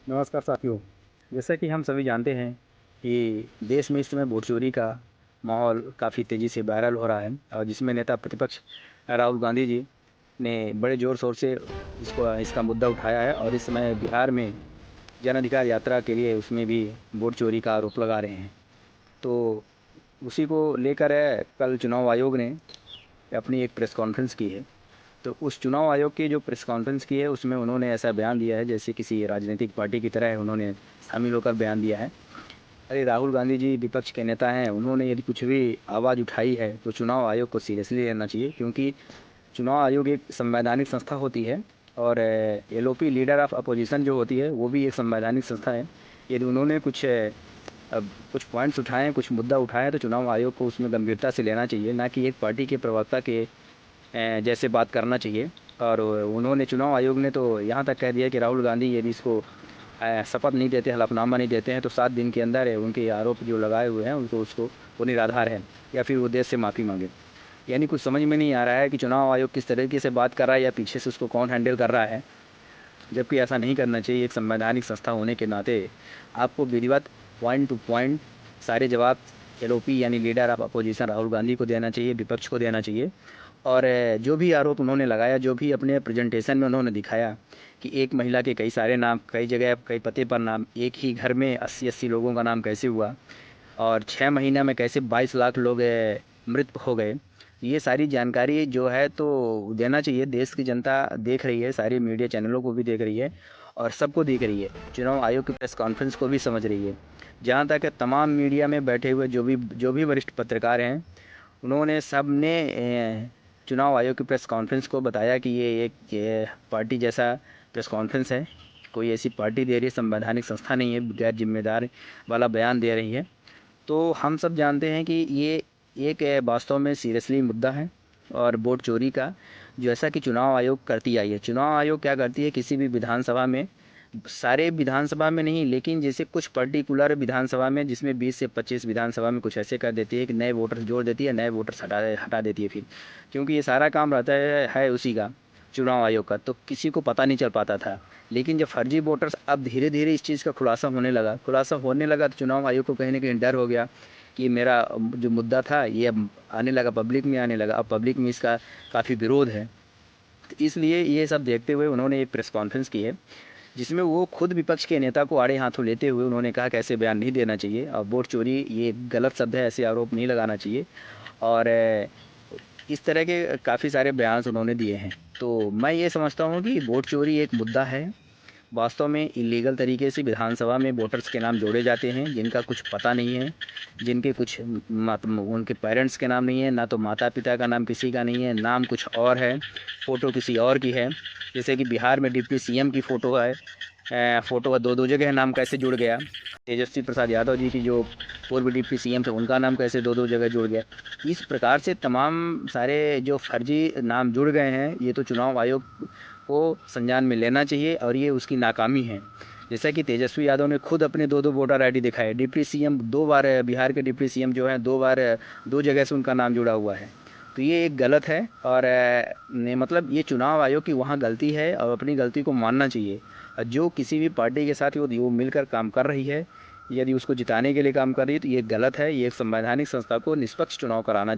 नमस्कार साथियों। जैसा कि हम सभी जानते हैं कि देश में इस समय वोट चोरी का माहौल काफ़ी तेज़ी से वायरल हो रहा है और जिसमें नेता प्रतिपक्ष राहुल गांधी जी ने बड़े ज़ोर शोर से इसका मुद्दा उठाया है और इस समय बिहार में जन अधिकार यात्रा के लिए उसमें भी वोट चोरी का आरोप लगा रहे हैं। तो उसी को लेकर कल चुनाव आयोग ने अपनी एक प्रेस कॉन्फ्रेंस की है। तो उस चुनाव आयोग की जो प्रेस कॉन्फ्रेंस की है उसमें उन्होंने ऐसा बयान दिया है जैसे किसी राजनीतिक पार्टी की तरह उन्होंने शामिल होकर बयान दिया है। अरे राहुल गांधी जी विपक्ष के नेता हैं, उन्होंने यदि कुछ भी आवाज़ उठाई है तो चुनाव आयोग को सीरियसली लेना चाहिए, क्योंकि चुनाव आयोग एक संवैधानिक संस्था होती है और एलओपी लीडर ऑफ अपोजिशन जो होती है वो भी एक संवैधानिक संस्था है। यदि उन्होंने अब कुछ पॉइंट्स उठाए हैं, कुछ मुद्दा उठाया है तो चुनाव आयोग को उसमें गंभीरता से लेना चाहिए, ना कि एक पार्टी के प्रवक्ता के जैसे बात करना चाहिए। और उन्होंने चुनाव आयोग ने तो यहाँ तक कह दिया कि राहुल गांधी यदि इसको शपथ नहीं देते, हलफनामा नहीं देते हैं तो 7 दिन के अंदर उनके आरोप जो लगाए हुए हैं उनको उसको वो निराधार है या फिर वो देश से माफ़ी मांगे। यानी कुछ समझ में नहीं आ रहा है कि चुनाव आयोग किस तरीके से बात कर रहा है या पीछे से उसको कौन हैंडल कर रहा है, जबकि ऐसा नहीं करना चाहिए। एक संवैधानिक संस्था होने के नाते आपको विधिवत पॉइंट टू पॉइंट सारे जवाब एलओपी यानी leader of opposition Rahul Gandhi को देना चाहिए, विपक्ष को देना चाहिए। और जो भी आरोप उन्होंने लगाया, जो भी अपने प्रेजेंटेशन में उन्होंने दिखाया कि एक महिला के कई सारे नाम, कई जगह कई पते पर नाम, एक ही घर में 80-80 लोगों का नाम कैसे हुआ और 6 महीना में कैसे 22 लाख लोग मृत हो गए, ये सारी जानकारी जो है तो देना चाहिए। देश की जनता देख रही है, सारी मीडिया चैनलों को भी देख रही है और सबको देख रही है, चुनाव आयोग की प्रेस कॉन्फ्रेंस को भी समझ रही है। जहाँ तक है तमाम मीडिया में बैठे हुए जो भी वरिष्ठ पत्रकार हैं, उन्होंने सब ने चुनाव आयोग की प्रेस कॉन्फ्रेंस को बताया कि ये पार्टी जैसा प्रेस कॉन्फ्रेंस है, कोई ऐसी पार्टी दे रही है, संवैधानिक संस्था नहीं है, गैर जिम्मेदार वाला बयान दे रही है। तो हम सब जानते हैं कि ये एक वास्तव में सीरियसली मुद्दा है और वोट चोरी का, जैसा कि चुनाव आयोग करती आई है। चुनाव आयोग क्या करती है, किसी भी विधानसभा में, सारे विधानसभा में नहीं लेकिन जैसे कुछ पर्टिकुलर विधानसभा में जिसमें 20 से 25 विधानसभा में कुछ ऐसे कर देती है कि नए वोटर्स जोड़ देती है, नए वोटर्स हटा देती है फिर, क्योंकि ये सारा काम रहता है उसी का, चुनाव आयोग का, तो किसी को पता नहीं चल पाता था। लेकिन जब फर्जी वोटर्स अब धीरे धीरे इस चीज़ का खुलासा होने लगा तो चुनाव आयोग को कहीं ना कहीं डर हो गया कि मेरा जो मुद्दा था ये अब आने लगा, पब्लिक में आने लगा, अब पब्लिक में इसका काफ़ी विरोध है। तो इसलिए ये सब देखते हुए उन्होंने एक प्रेस कॉन्फ्रेंस की है जिसमें वो खुद विपक्ष के नेता को आड़े हाथों लेते हुए उन्होंने कहा कि ऐसे बयान नहीं देना चाहिए और वोट चोरी ये गलत शब्द है, ऐसे आरोप नहीं लगाना चाहिए। और इस तरह के काफ़ी सारे बयान उन्होंने दिए हैं। तो मैं ये समझता हूँ कि वोट चोरी एक मुद्दा है। वास्तव में इलीगल तरीके से विधानसभा में वोटर्स के नाम जोड़े जाते हैं जिनका कुछ पता नहीं है, जिनके कुछ उनके पेरेंट्स के नाम नहीं है, ना तो माता पिता का नाम किसी का नहीं है, नाम कुछ और है, फ़ोटो किसी और की है। जैसे कि बिहार में डिप्टी सीएम की फ़ोटो है, फ़ोटो का दो दो जगह नाम कैसे जुड़ गया, तेजस्वी प्रसाद यादव जी की जो पूर्व डिप्टी सीएम थे उनका नाम कैसे दो दो जगह जुड़ गया। इस प्रकार से तमाम सारे जो फर्जी नाम जुड़ गए हैं, ये तो चुनाव आयोग को संज्ञान में लेना चाहिए और ये उसकी नाकामी है। जैसा कि तेजस्वी यादव ने खुद अपने दो दो वोटर आईडी दिखाए, डिप्टी सीएम 2 बार, बिहार के डिप्टी सीएम जो हैं 2 बार, 2 जगह से उनका नाम जुड़ा हुआ है। तो ये एक गलत है और मतलब ये चुनाव आयोग की वहाँ गलती है और अपनी गलती को मानना चाहिए। जो किसी भी पार्टी के साथ वो मिलकर काम कर रही है, यदि उसको जिताने के लिए काम कर रही है तो ये गलत है। ये एक संवैधानिक संस्था को निष्पक्ष चुनाव कराना